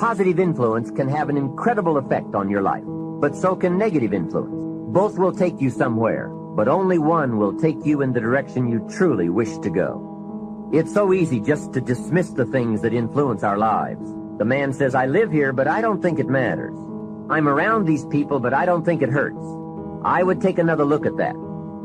Positive influence can have an incredible effect on your life, but so can negative influence. Both will take you somewhere, but only one will take you in the direction you truly wish to go. It's so easy just to dismiss the things that influence our lives. The man says, I live here, but I don't think it matters. I'm around these people, but I don't think it hurts. I would take another look at that.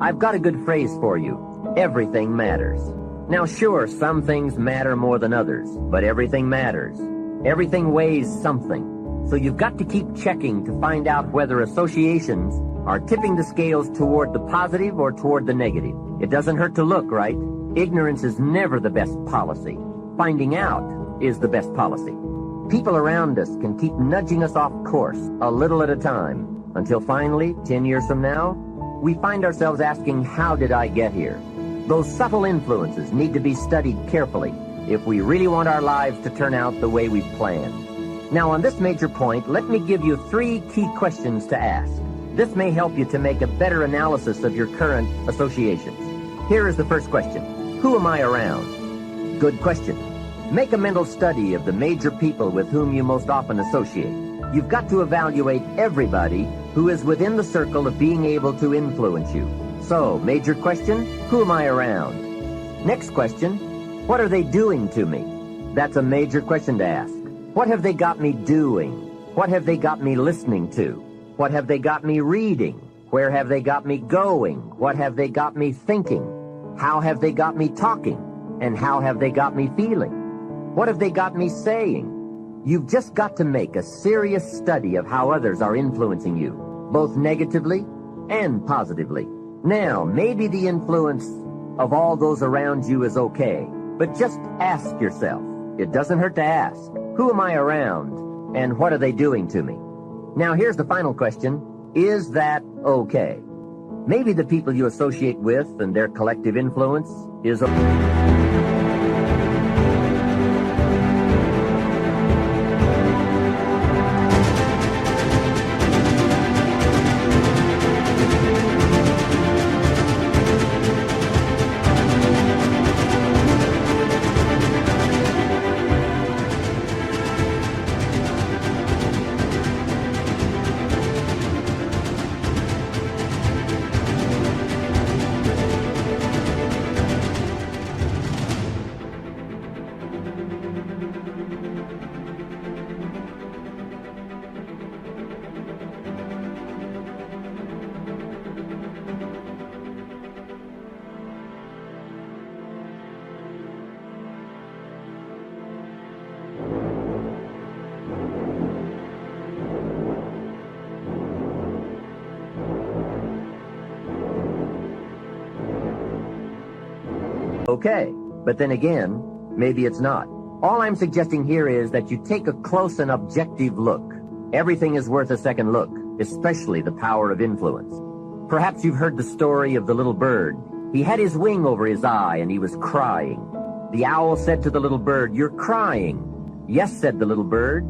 I've got a good phrase for you. Everything matters. Now sure, some things matter more than others, but everything matters. Everything weighs something. So you've got to keep checking to find out whether associations are tipping the scales toward the positive or toward the negative. It doesn't hurt to look, right? Ignorance is never the best policy. Finding out is the best policy. People around us can keep nudging us off course a little at a time, until finally, 10 years from now, we find ourselves asking, how did I get here? Those subtle influences need to be studied carefully if we really want our lives to turn out the way we've planned. Now, on this major point, let me give you 3 key questions to ask. This may help you to make a better analysis of your current associations. Here is the first question. Who am I around? Good question. Make a mental study of the major people with whom you most often associate. You've got to evaluate everybody who is within the circle of being able to influence you. So, major question, who am I around? Next question, what are they doing to me? That's a major question to ask. What have they got me doing? What have they got me listening to? What have they got me reading? Where have they got me going? What have they got me thinking? How have they got me talking? And how have they got me feeling? What have they got me saying? You've just got to make a serious study of how others are influencing you, both negatively and positively. Now, maybe the influence of all those around you is okay, but just ask yourself. It doesn't hurt to ask. Who am I around, and what are they doing to me? Now, here's the final question. Is that okay? Maybe the people you associate with and their collective influence is okay. Okay, but then again, maybe it's not. All I'm suggesting here is that you take a close and objective look. Everything is worth a second look, especially the power of influence. Perhaps you've heard the story of the little bird. He had his wing over his eye and he was crying. The owl said to the little bird, "You're crying." "Yes," said the little bird,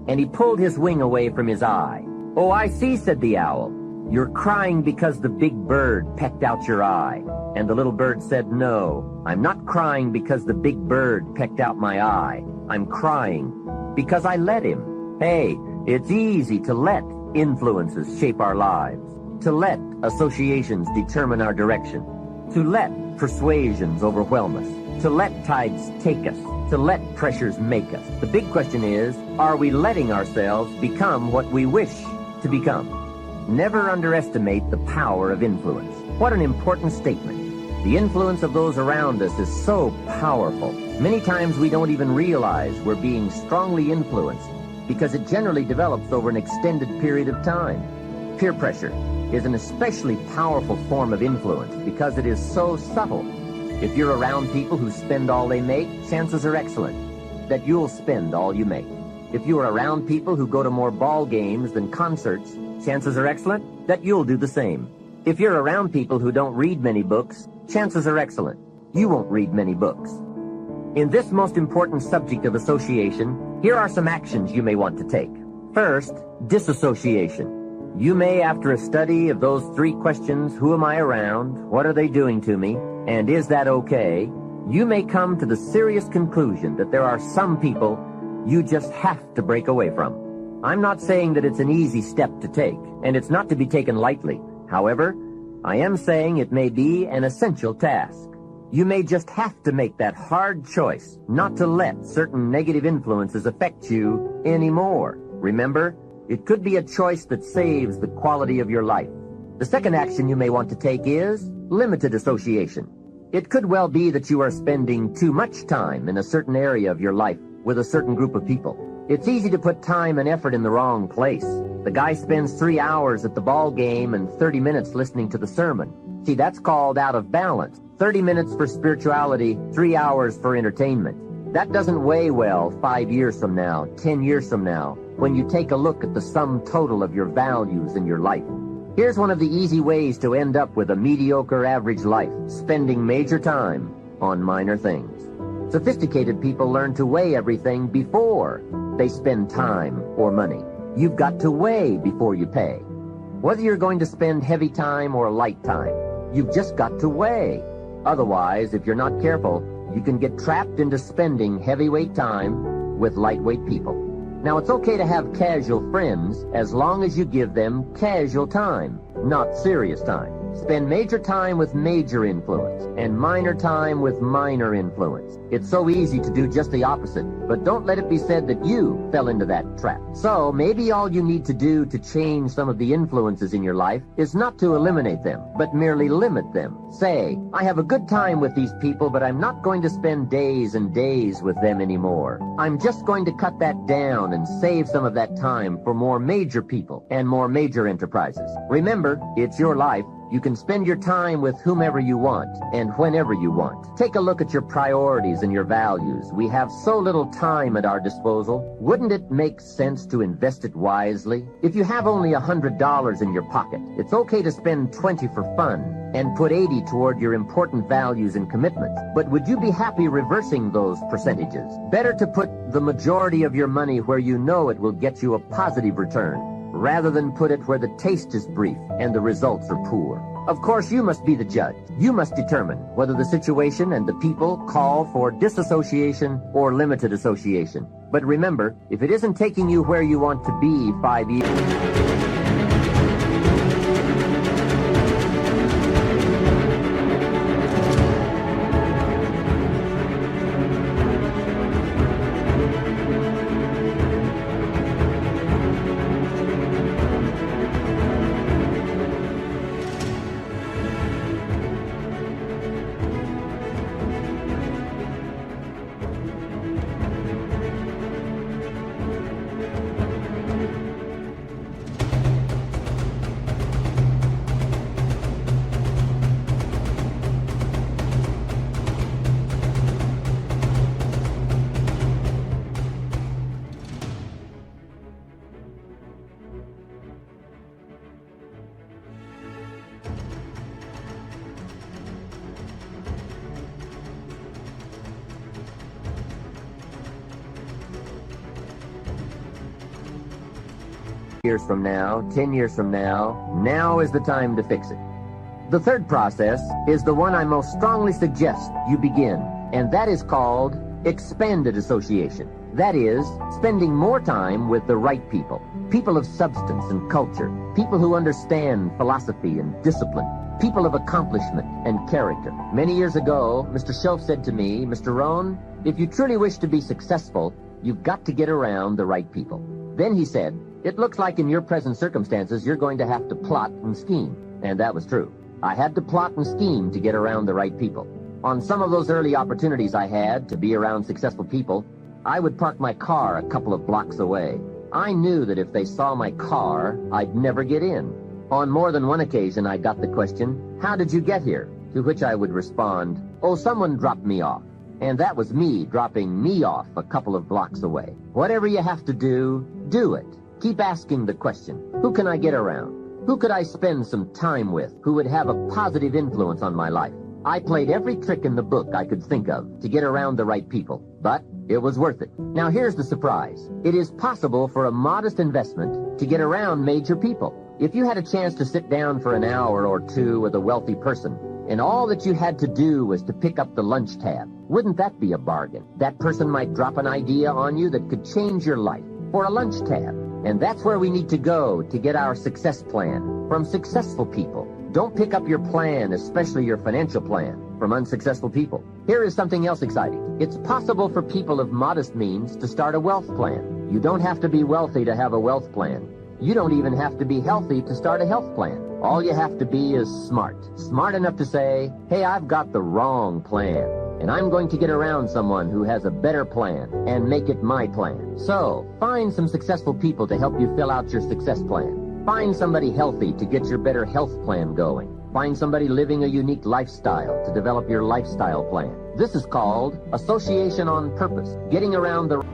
and he pulled his wing away from his eye. "Oh, I see," said the owl. "You're crying because the big bird pecked out your eye." And the little bird said, "No, I'm not crying because the big bird pecked out my eye. I'm crying because I let him." Hey, it's easy to let influences shape our lives, to let associations determine our direction, to let persuasions overwhelm us, to let tides take us, to let pressures make us. The big question is, are we letting ourselves become what we wish to become? Never underestimate the power of influence. What an important statement. The influence of those around us is so powerful. Many times we don't even realize we're being strongly influenced because it generally develops over an extended period of time. Peer pressure is an especially powerful form of influence because it is so subtle. If you're around people who spend all they make, chances are excellent that you'll spend all you make. If you are around people who go to more ball games than concerts, chances are excellent that you'll do the same. If you're around people who don't read many books, chances are excellent you won't read many books. In this most important subject of association, here are some actions you may want to take. First, disassociation. You may, after a study of those 3 questions, who am I around, what are they doing to me, and is that okay, you may come to the serious conclusion that there are some people you just have to break away from. I'm not saying that it's an easy step to take, and it's not to be taken lightly. However, I am saying it may be an essential task. You may just have to make that hard choice not to let certain negative influences affect you anymore. Remember, it could be a choice that saves the quality of your life. The second action you may want to take is limited association. It could well be that you are spending too much time in a certain area of your life with a certain group of people. It's easy to put time and effort in the wrong place. The guy spends 3 hours at the ball game and 30 minutes listening to the sermon. See, that's called out of balance. 30 minutes for spirituality, 3 hours for entertainment. That doesn't weigh well 5 years from now, 10 years from now, when you take a look at the sum total of your values in your life. Here's one of the easy ways to end up with a mediocre average life, spending major time on minor things. Sophisticated people learn to weigh everything before they spend time or money. You've got to weigh before you pay. Whether you're going to spend heavy time or light time, you've just got to weigh. Otherwise, if you're not careful, you can get trapped into spending heavyweight time with lightweight people. Now, it's okay to have casual friends as long as you give them casual time, not serious time. Spend major time with major influence and minor time with minor influence. It's so easy to do just the opposite, but don't let it be said that you fell into that trap. So maybe all you need to do to change some of the influences in your life is not to eliminate them, but merely limit them. Say, I have a good time with these people, but I'm not going to spend days and days with them anymore. I'm just going to cut that down and save some of that time for more major people and more major enterprises. Remember, it's your life. You can spend your time with whomever you want and whenever you want. Take a look at your priorities and your values. We have so little time at our disposal. Wouldn't it make sense to invest it wisely? If you have only $100 in your pocket, it's okay to spend 20 for fun and put 80 toward your important values and commitments. But would you be happy reversing those percentages? Better to put the majority of your money where you know it will get you a positive return, rather than put it where the taste is brief and the results are poor. Of course, you must be the judge. You must determine whether the situation and the people call for disassociation or limited association. But remember, if it isn't taking you where you want to be 5 years... years from now, 10 years from now is the time to fix it. The third process is the one I most strongly suggest you begin, and that is called expanded association. That is, spending more time with the right people, people of substance and culture, people who understand philosophy and discipline, people of accomplishment and character. Many years ago, Mr. Shelf said to me, Mr. Rohn, if you truly wish to be successful, you've got to get around the right people. Then he said, it looks like in your present circumstances, you're going to have to plot and scheme. And that was true. I had to plot and scheme to get around the right people. On some of those early opportunities I had to be around successful people, I would park my car a couple of blocks away. I knew that if they saw my car, I'd never get in. On more than one occasion, I got the question, how did you get here? To which I would respond, oh, someone dropped me off. And that was me dropping me off a couple of blocks away. Whatever you have to do, do it. Keep asking the question, who can I get around? Who could I spend some time with who would have a positive influence on my life? I played every trick in the book I could think of to get around the right people, but it was worth it. Now here's the surprise. It is possible for a modest investment to get around major people. If you had a chance to sit down for an hour or two with a wealthy person, and all that you had to do was to pick up the lunch tab, Wouldn't that be a bargain? That person might drop an idea on you that could change your life for a lunch tab. And that's where we need to go to get our success plan from successful people. Don't pick up your plan, especially your financial plan, from unsuccessful people. Here is something else exciting. It's possible for people of modest means to start a wealth plan. You don't have to be wealthy to have a wealth plan. You don't even have to be healthy to start a health plan. All you have to be is smart. Smart enough to say, hey, I've got the wrong plan, and I'm going to get around someone who has a better plan and make it my plan. So, find some successful people to help you fill out your success plan. Find somebody healthy to get your better health plan going. Find somebody living a unique lifestyle to develop your lifestyle plan. This is called association on purpose, getting around the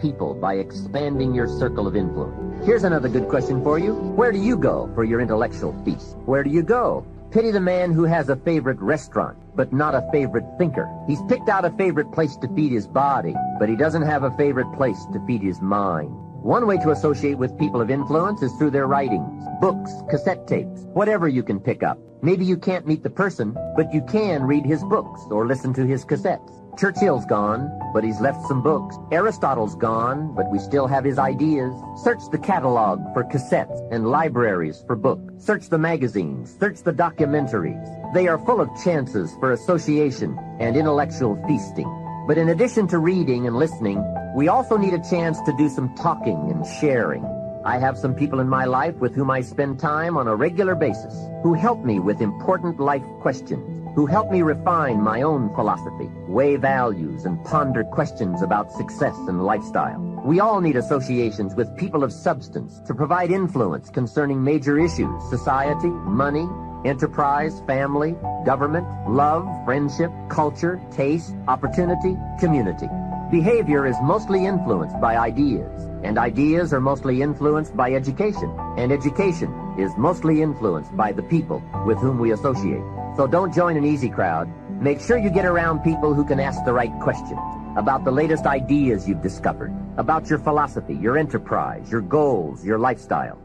people by expanding your circle of influence. Here's another good question for you. Where do you go for your intellectual feast? Where do you go? Pity the man who has a favorite restaurant, but not a favorite thinker. He's picked out a favorite place to feed his body, but he doesn't have a favorite place to feed his mind. One way to associate with people of influence is through their writings, books, cassette tapes, whatever you can pick up. Maybe you can't meet the person, but you can read his books or listen to his cassettes. Churchill's gone, but he's left some books. Aristotle's gone, but we still have his ideas. Search the catalog for cassettes and libraries for books. Search the magazines. Search the documentaries. They are full of chances for association and intellectual feasting. But in addition to reading and listening, we also need a chance to do some talking and sharing. I have some people in my life with whom I spend time on a regular basis, who help me with important life questions, who help me refine my own philosophy, weigh values, and ponder questions about success and lifestyle. We all need associations with people of substance to provide influence concerning major issues: society, money, enterprise, family, government, love, friendship, culture, taste, opportunity, community. Behavior is mostly influenced by ideas, and ideas are mostly influenced by education, and education is mostly influenced by the people with whom we associate. So don't join an easy crowd. Make sure you get around people who can ask the right questions about the latest ideas you've discovered, about your philosophy, your enterprise, your goals, your lifestyle.